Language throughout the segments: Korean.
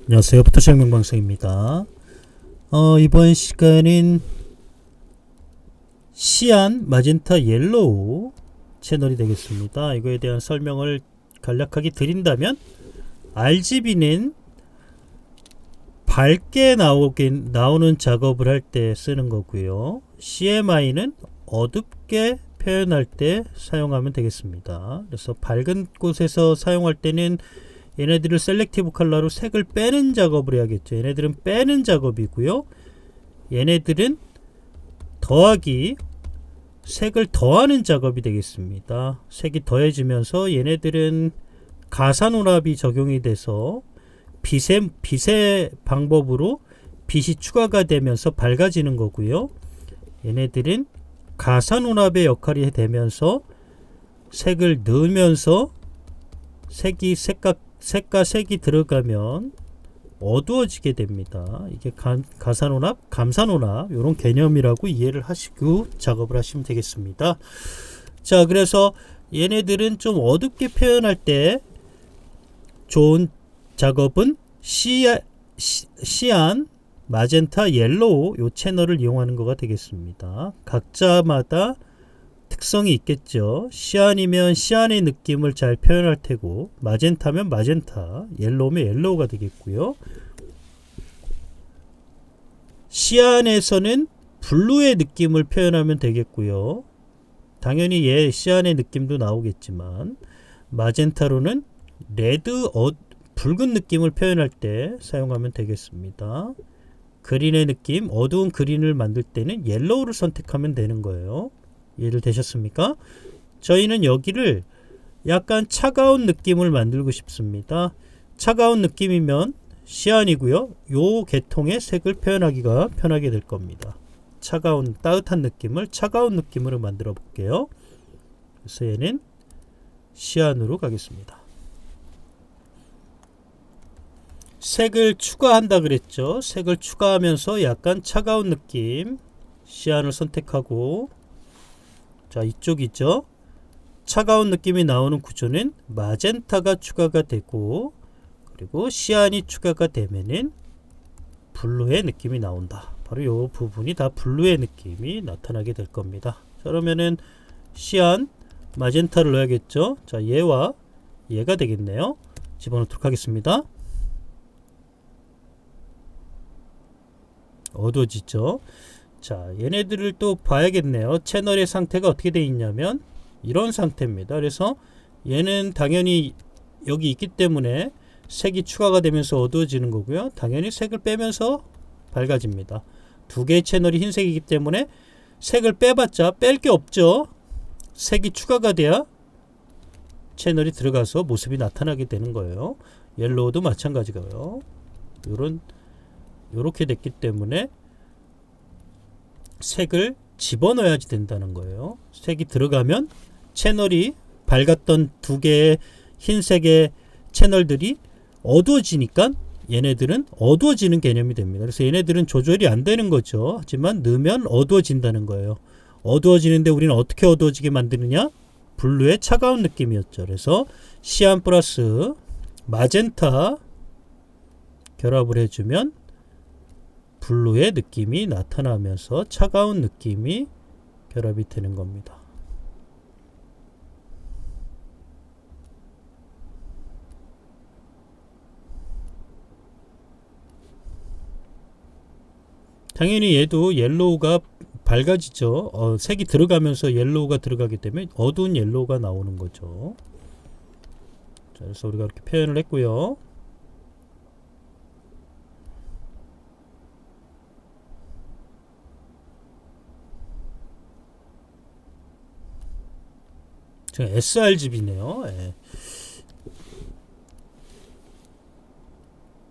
안녕하세요. 포토샵 명방송입니다. 이번 시간은 시안 마젠타 옐로우 채널이 되겠습니다. 이거에 대한 설명을 간략하게 드린다면 RGB는 밝게 나오는 작업을 할 때 쓰는 거고요. CMY는 어둡게 표현할 때 사용하면 되겠습니다. 그래서 밝은 곳에서 사용할 때는 얘네들을 셀렉티브 컬러로 색을 빼는 작업을 해야겠죠. 얘네들은 빼는 작업이고요. 얘네들은 더하기 색을 더하는 작업이 되겠습니다. 색이 더해지면서 얘네들은 가산오랍이 적용이 돼서 빛의 방법으로 빛이 추가가 되면서 밝아지는 거고요. 얘네들은 가산오랍의 역할이 되면서 색을 넣으면서 색과 색이 들어가면 어두워지게 됩니다. 이게 가산오랍, 감산오랍 이런 개념이라고 이해를 하시고 작업을 하시면 되겠습니다. 자, 그래서 얘네들은 좀 어둡게 표현할 때 좋은 작업은 시안, 마젠타, 옐로우 이 채널을 이용하는 거가 되겠습니다. 각자마다 특성이 있겠죠. 시안이면 시안의 느낌을 잘 표현할 테고, 마젠타면 마젠타, 옐로우면 옐로우가 되겠고요. 시안에서는 블루의 느낌을 표현하면 되겠고요. 당연히 시안의 느낌도 나오겠지만, 마젠타로는 레드, 붉은 느낌을 표현할 때 사용하면 되겠습니다. 그린의 느낌, 어두운 그린을 만들 때는 옐로우를 선택하면 되는 거예요. 이해를 되셨습니까? 저희는 여기를 약간 차가운 느낌을 만들고 싶습니다. 차가운 느낌이면 시안이고요. 요 계통의 색을 표현하기가 편하게 될 겁니다. 따뜻한 느낌을 차가운 느낌으로 만들어 볼게요. 그래서 얘는 시안으로 가겠습니다. 색을 추가한다 그랬죠. 색을 추가하면서 약간 차가운 느낌, 시안을 선택하고, 자, 이쪽이죠. 차가운 느낌이 나오는 구조는 마젠타가 추가가 되고, 그리고 시안이 추가가 되면은 블루의 느낌이 나온다. 바로 이 부분이 다 블루의 느낌이 나타나게 될 겁니다. 자, 그러면은 시안, 마젠타를 넣어야겠죠. 자, 얘와 얘가 되겠네요. 집어넣도록 하겠습니다. 어두워지죠. 자, 얘네들을 또 봐야겠네요. 채널의 상태가 어떻게 되어 있냐면 이런 상태입니다. 그래서 얘는 당연히 여기 있기 때문에 색이 추가가 되면서 어두워지는 거고요. 당연히 색을 빼면서 밝아집니다. 두 개의 채널이 흰색이기 때문에 색을 빼봤자 뺄 게 없죠. 색이 추가가 돼야 채널이 들어가서 모습이 나타나게 되는 거예요. 옐로우도 마찬가지고요. 요렇게 됐기 때문에 색을 집어넣어야지 된다는 거예요. 색이 들어가면 채널이 밝았던 두 개의 흰색의 채널들이 어두워지니까 얘네들은 어두워지는 개념이 됩니다. 그래서 얘네들은 조절이 안 되는 거죠. 하지만 넣으면 어두워진다는 거예요. 어두워지는데 우리는 어떻게 어두워지게 만드느냐? 블루의 차가운 느낌이었죠. 그래서 시안 플러스 마젠타 결합을 해주면 블루의 느낌이 나타나면서 차가운 느낌이 결합이 되는 겁니다. 당연히 얘도 옐로우가 밝아지죠. 색이 들어가면서 옐로우가 들어가기 때문에 어두운 옐로우가 나오는 거죠. 자, 그래서 우리가 이렇게 표현을 했고요. 지금 sRGB네요. 예.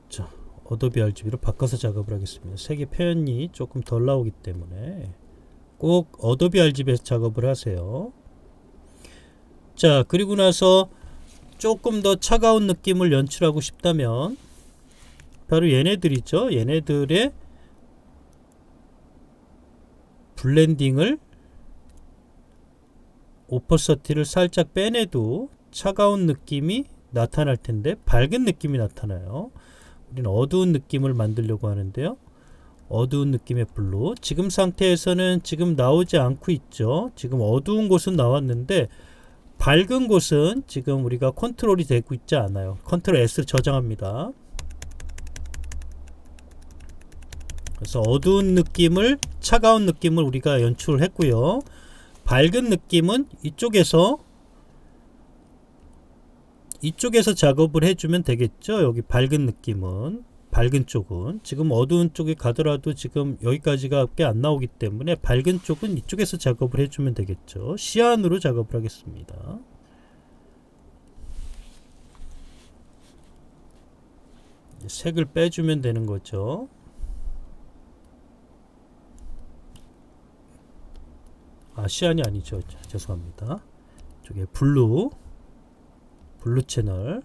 자, 어도비 RGB로 바꿔서 작업을 하겠습니다. 색의 표현이 조금 덜 나오기 때문에 꼭 어도비 RGB에서 작업을 하세요. 자, 그리고 나서 조금 더 차가운 느낌을 연출하고 싶다면 바로 얘네들이죠. 얘네들의 블렌딩을 오퍼서티를 살짝 빼내도 차가운 느낌이 나타날 텐데 밝은 느낌이 나타나요. 우리는 어두운 느낌을 만들려고 하는데요. 어두운 느낌의 블루. 지금 상태에서는 지금 나오지 않고 있죠. 지금 어두운 곳은 나왔는데 밝은 곳은 지금 우리가 컨트롤이 되고 있지 않아요. 컨트롤 S 저장합니다. 그래서 어두운 느낌을, 차가운 느낌을 우리가 연출했고요. 밝은 느낌은 이쪽에서 작업을 해주면 되겠죠. 여기 밝은 느낌은, 밝은 쪽은 지금 어두운 쪽에 가더라도 지금 여기까지가 꽤 안 나오기 때문에 밝은 쪽은 이쪽에서 작업을 해주면 되겠죠. 시안으로 작업을 하겠습니다. 색을 빼주면 되는 거죠. 시안이 아니죠. 죄송합니다. 이쪽에 블루 채널.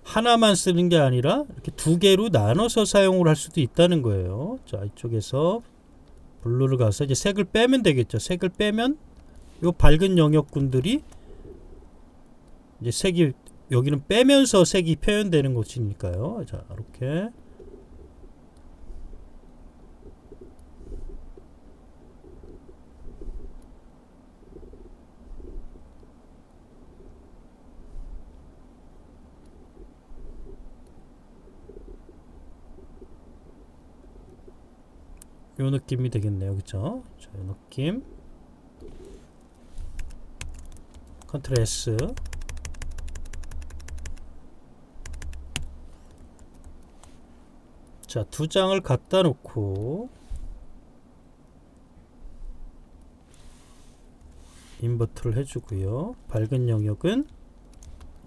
하나만 쓰는 게 아니라 이렇게 두 개로 나눠서 사용을 할 수도 있다는 거예요. 자, 이쪽에서 블루를 가서 이제 색을 빼면 되겠죠. 색을 빼면 요 밝은 영역군들이 이제 색이, 여기는 빼면서 색이 표현되는 곳이니까요. 자, 이렇게 요 느낌이 되겠네요. 그쵸? 자, 요 느낌. 컨트롤 S. 자, 두 장을 갖다 놓고 인버트를 해주고요. 밝은 영역은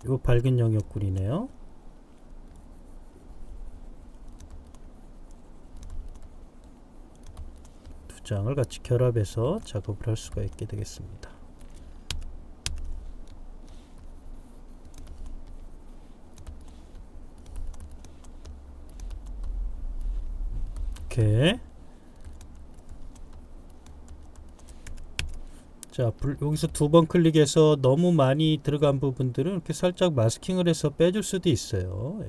요 밝은 영역군이네요. 두 장을 같이 결합해서 작업을 할 수가 있게 되겠습니다. 이렇게. 자, 여기서 두 번 클릭해서 너무 많이 들어간 부분들은 이렇게 살짝 마스킹을 해서 빼줄 수도 있어요. 예.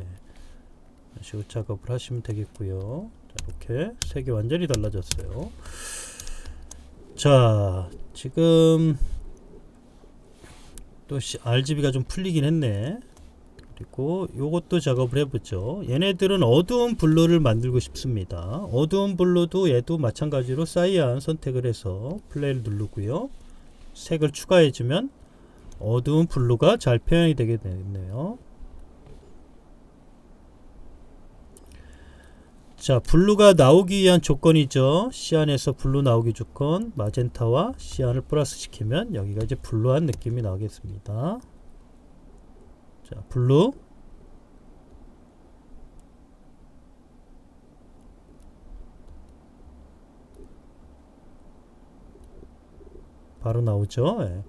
이런 식으로 작업을 하시면 되겠고요. 자, 이렇게 색이 완전히 달라졌어요. 자, 지금 또 RGB가 좀 풀리긴 했네. 그리고 요것도 작업을 해보죠. 얘네들은 어두운 블루를 만들고 싶습니다. 어두운 블루도 얘도 마찬가지로 사이안 선택을 해서 플레이를 누르고요. 색을 추가해주면 어두운 블루가 잘 표현이 되게 되겠네요. 자, 블루가 나오기 위한 조건이죠. 시안에서 블루 나오기 조건, 마젠타와 시안을 플러스 시키면 여기가 이제 블루한 느낌이 나오겠습니다. 자, 블루. 바로 나오죠. 예.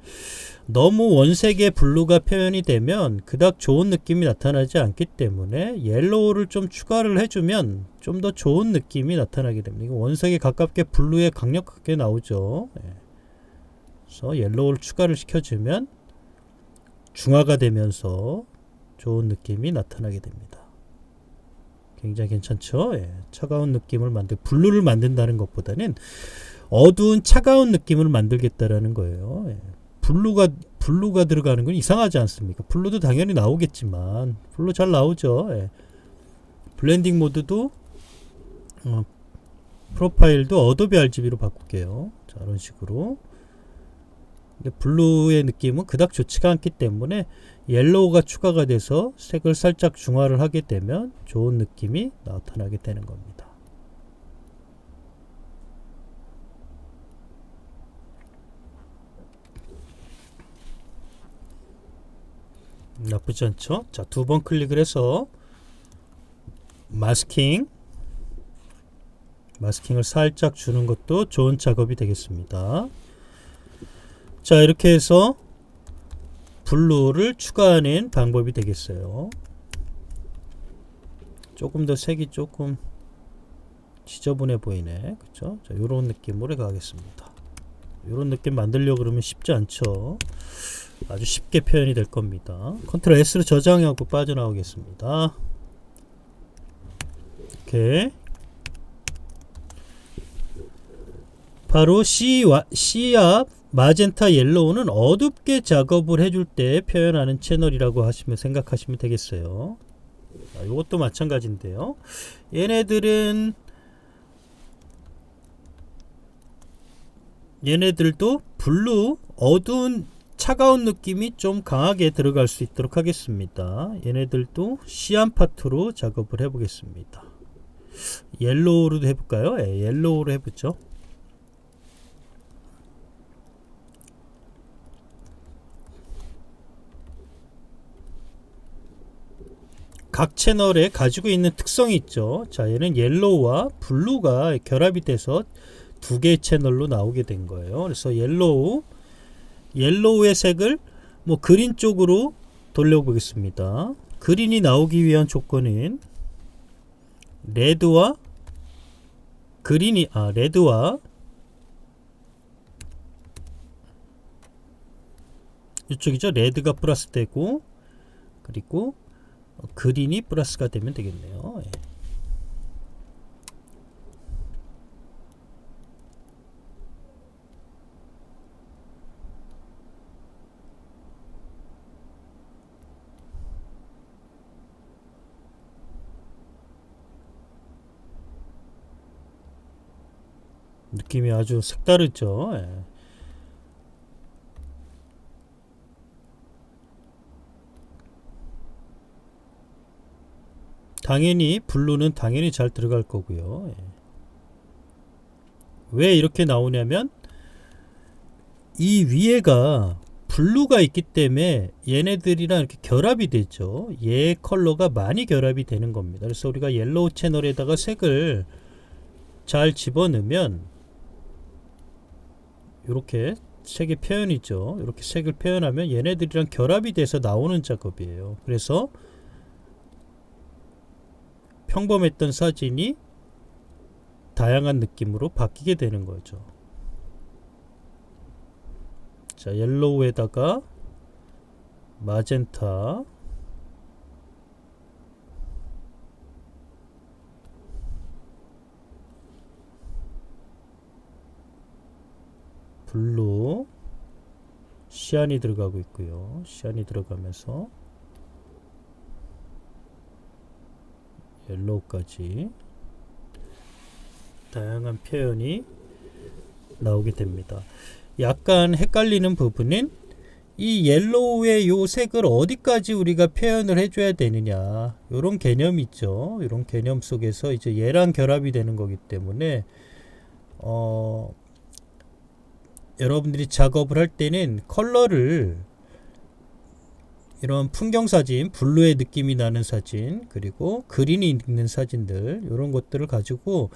너무 원색의 블루가 표현이 되면 그닥 좋은 느낌이 나타나지 않기 때문에 옐로우를 좀 추가를 해주면 좀 더 좋은 느낌이 나타나게 됩니다. 원색에 가깝게 블루에 강력하게 나오죠. 예. 그래서 옐로우를 추가를 시켜주면 중화가 되면서 좋은 느낌이 나타나게 됩니다. 굉장히 괜찮죠? 예. 차가운 느낌을 블루를 만든다는 것보다는 어두운 차가운 느낌을 만들겠다라는 거예요. 예. 블루가 들어가는 건 이상하지 않습니까? 블루도 당연히 나오겠지만 블루 잘 나오죠. 예. 블렌딩 모드도 프로파일도 어도비 RGB로 바꿀게요. 자, 이런 식으로. 블루의 느낌은 그닥 좋지가 않기 때문에 옐로우가 추가가 돼서 색을 살짝 중화를 하게 되면 좋은 느낌이 나타나게 되는 겁니다. 나쁘지 않죠? 자, 두 번 클릭을 해서 마스킹을 살짝 주는 것도 좋은 작업이 되겠습니다. 자, 이렇게 해서 블루를 추가하는 방법이 되겠어요. 조금 더 색이 조금 지저분해 보이네. 그쵸? 자, 요런 느낌으로 가겠습니다. 요런 느낌 만들려고 그러면 쉽지 않죠. 아주 쉽게 표현이 될 겁니다. 컨트롤 S로 저장하고 빠져나오겠습니다. 이렇게 바로 C와 마젠타 옐로우는 어둡게 작업을 해줄 때 표현하는 채널이라고 하시면 생각하시면 되겠어요. 이것도 마찬가지인데요. 얘네들도 블루 어두운 차가운 느낌이 좀 강하게 들어갈 수 있도록 하겠습니다. 얘네들도 시안 파트로 작업을 해 보겠습니다. 옐로우로도 해볼까요? 네, 옐로우로 해보죠. 각 채널에 가지고 있는 특성이 있죠. 자, 얘는 옐로우와 블루가 결합이 돼서 두 개의 채널로 나오게 된 거예요. 그래서 옐로우의 색을 뭐 그린 쪽으로 돌려보겠습니다. 그린이 나오기 위한 조건은 레드와 이쪽이죠. 레드가 플러스 되고 그리고 그린이 플러스가 되면 되겠네요. 예. 느낌이 아주 색다르죠. 예. 당연히 블루는 당연히 잘 들어갈 거고요. 예. 왜 이렇게 나오냐면 이 위에가 블루가 있기 때문에 얘네들이랑 이렇게 결합이 되죠. 얘 컬러가 많이 결합이 되는 겁니다. 그래서 우리가 옐로우 채널에다가 색을 잘 집어넣으면 이렇게 색의 표현이죠. 이렇게 색을 표현하면 얘네들이랑 결합이 돼서 나오는 작업이에요. 그래서 평범했던 사진이 다양한 느낌으로 바뀌게 되는 거죠. 자, 옐로우에다가 마젠타, 블루, 시안이 들어가고 있고요. 시안이 들어가면서 옐로우까지 다양한 표현이 나오게 됩니다. 약간 헷갈리는 부분은 이 옐로우의 요 색을 어디까지 우리가 표현을 해줘야 되느냐, 이런 개념이 있죠. 이런 개념 속에서 이제 얘랑 결합이 되는 거기 때문에 여러분들이 작업을 할 때는 컬러를 이런 풍경사진, 블루의 느낌이 나는 사진, 그리고 그린이 있는 사진들, 이런 것들을 가지고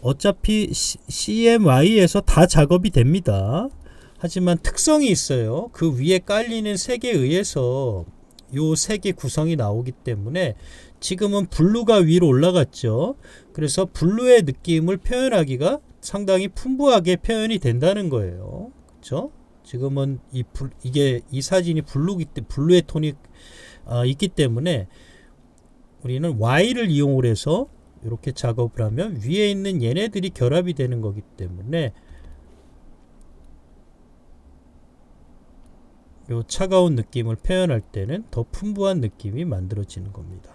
어차피 CMY에서 다 작업이 됩니다. 하지만 특성이 있어요. 그 위에 깔리는 색에 의해서 요 색의 구성이 나오기 때문에 지금은 블루가 위로 올라갔죠. 그래서 블루의 느낌을 표현하기가 상당히 풍부하게 표현이 된다는 거예요. 그렇죠? 지금은 이 사진이 블루의 톤이 있기 때문에 우리는 Y를 이용을 해서 이렇게 작업을 하면 위에 있는 얘네들이 결합이 되는 거기 때문에 요 차가운 느낌을 표현할 때는 더 풍부한 느낌이 만들어지는 겁니다.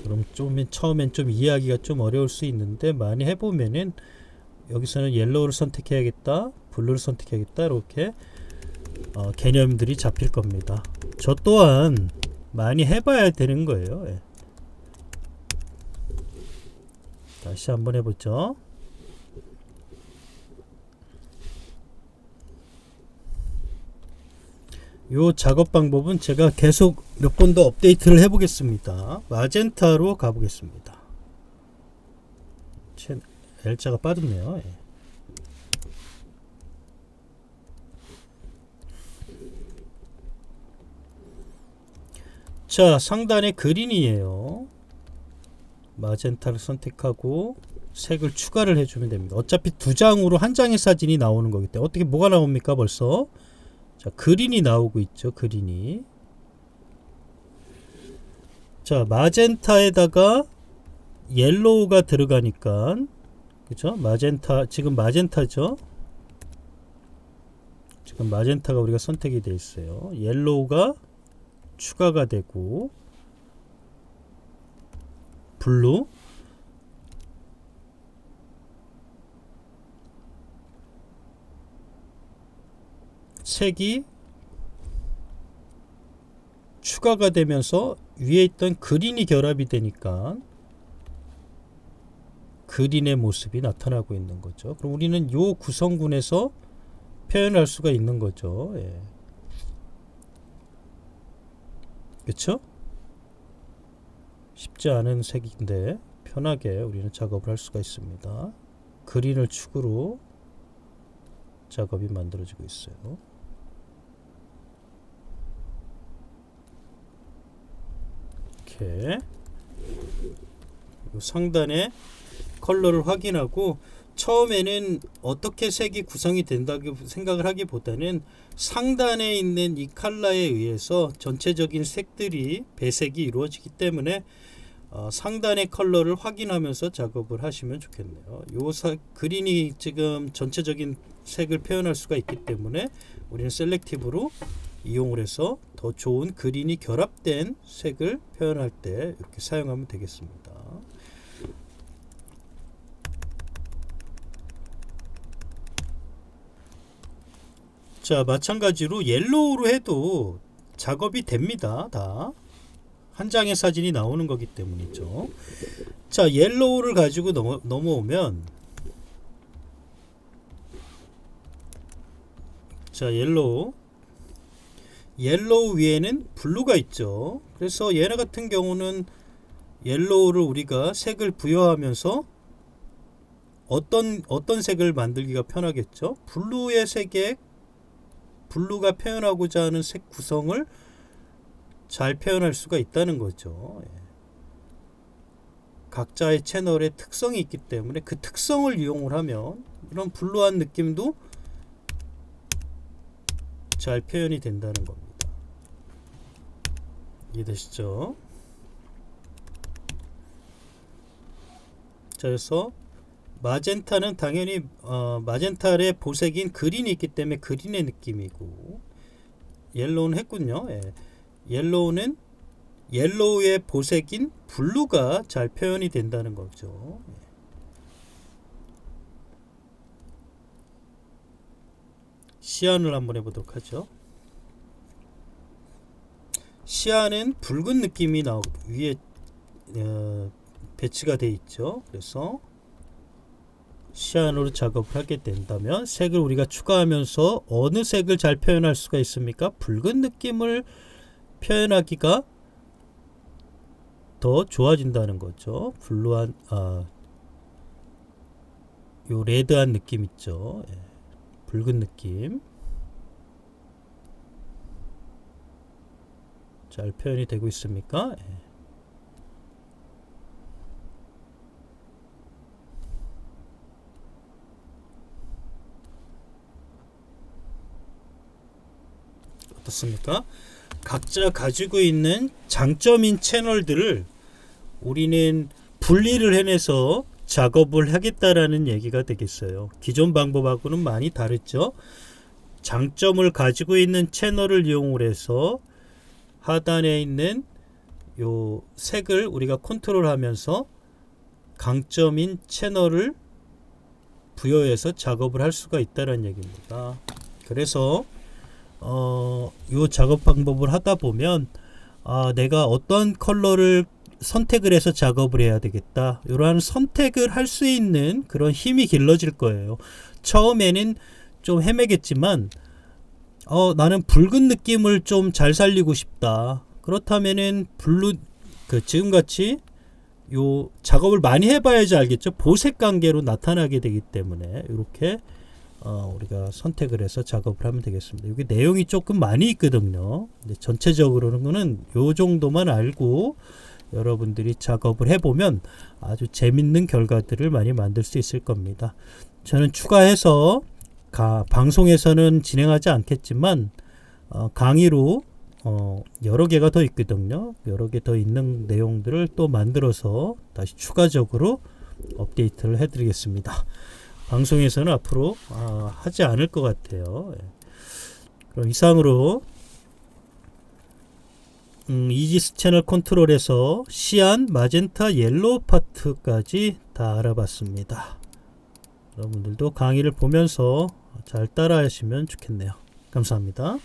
그럼 처음엔 좀 이해하기가 좀 어려울 수 있는데 많이 해보면은 여기서는 옐로우를 선택해야겠다, 블루를 선택해야겠다, 이렇게 개념들이 잡힐 겁니다. 저 또한 많이 해봐야 되는 거예요. 예. 다시 한번 해보죠. 요 작업 방법은 제가 계속 몇 번 더 업데이트를 해보겠습니다. 마젠타로 가보겠습니다. L자가 빠졌네요. 예. 자, 상단에 그린이에요. 마젠타를 선택하고 색을 추가를 해주면 됩니다. 어차피 두 장으로 한 장의 사진이 나오는 거기 때문에 어떻게 뭐가 나옵니까 벌써? 자, 그린이 나오고 있죠. 그린이. 자, 마젠타에다가 옐로우가 들어가니까, 그죠? 마젠타, 지금 마젠타죠? 지금 마젠타가 우리가 선택이 되어 있어요. 옐로우가 추가가 되고, 블루, 색이 추가가 되면서 위에 있던 그린이 결합이 되니까 그린의 모습이 나타나고 있는 거죠. 그럼 우리는 요 구성군에서 표현할 수가 있는 거죠. 예. 그쵸? 쉽지 않은 색인데 편하게 우리는 작업을 할 수가 있습니다. 그린을 축으로 작업이 만들어지고 있어요. 이렇게 상단에 컬러를 확인하고, 처음에는 어떻게 색이 구성이 된다고 생각을 하기보다는 상단에 있는 이 컬러에 의해서 전체적인 색들이 배색이 이루어지기 때문에 상단의 컬러를 확인하면서 작업을 하시면 좋겠네요. 그린이 지금 전체적인 색을 표현할 수가 있기 때문에 우리는 셀렉티브로 이용을 해서 더 좋은 그린이 결합된 색을 표현할 때 이렇게 사용하면 되겠습니다. 자, 마찬가지로 옐로우로 해도 작업이 됩니다. 다 한 장의 사진이 나오는 거기 때문이죠. 자, 옐로우를 가지고 넘어오면, 자, 옐로우 위에는 블루가 있죠. 그래서 얘네 같은 경우는 옐로우를 우리가 색을 부여하면서 어떤 색을 만들기가 편하겠죠. 블루의 색에 블루가 표현하고자 하는 색 구성을 잘 표현할 수가 있다는 거죠. 각자의 채널의 특성이 있기 때문에 그 특성을 이용을 하면 이런 블루한 느낌도 잘 표현이 된다는 겁니다. 이해되시죠? 자, 그래서 마젠타는 당연히 마젠타의 보색인 그린이 있기 때문에 그린의 느낌이고, 옐로우는 했군요. 예. 옐로우는 옐로우의 보색인 블루가 잘 표현이 된다는 거죠. 시안을 한번 해보도록 하죠. 시안은 붉은 느낌이 위에 배치가 되어 있죠. 그래서 시안으로 작업을 하게 된다면 색을 우리가 추가하면서 어느 색을 잘 표현할 수가 있습니까? 붉은 느낌을 표현하기가 더 좋아진다는 거죠. 블루한 요 레드한 느낌 있죠. 예. 붉은 느낌 잘 표현이 되고 있습니까? 예. 어떻습니까? 각자 가지고 있는 장점인 채널들을 우리는 분리를 해내서 작업을 하겠다라는 얘기가 되겠어요. 기존 방법하고는 많이 다르죠. 장점을 가지고 있는 채널을 이용을 해서 하단에 있는 요 색을 우리가 컨트롤하면서 강점인 채널을 부여해서 작업을 할 수가 있다는 얘기입니다. 그래서 요 작업 방법을 하다 보면 내가 어떤 컬러를 선택을 해서 작업을 해야 되겠다, 이러한 선택을 할 수 있는 그런 힘이 길러질 거예요. 처음에는 좀 헤매겠지만 나는 붉은 느낌을 좀 잘 살리고 싶다, 그렇다면은 지금같이 요 작업을 많이 해봐야지 알겠죠. 보색 관계로 나타나게 되기 때문에 이렇게 우리가 선택을 해서 작업을 하면 되겠습니다. 여기 내용이 조금 많이 있거든요. 근데 전체적으로는 요 정도만 알고 여러분들이 작업을 해보면 아주 재밌는 결과들을 많이 만들 수 있을 겁니다. 저는 추가해서 방송에서는 진행하지 않겠지만 강의로 여러 개가 더 있거든요. 여러 개 더 있는 내용들을 또 만들어서 다시 추가적으로 업데이트를 해드리겠습니다. 방송에서는 앞으로 하지 않을 것 같아요. 그럼 이상으로 이지스 채널 컨트롤에서 시안, 마젠타, 옐로우 파트까지 다 알아봤습니다. 여러분들도 강의를 보면서 잘 따라 하시면 좋겠네요. 감사합니다.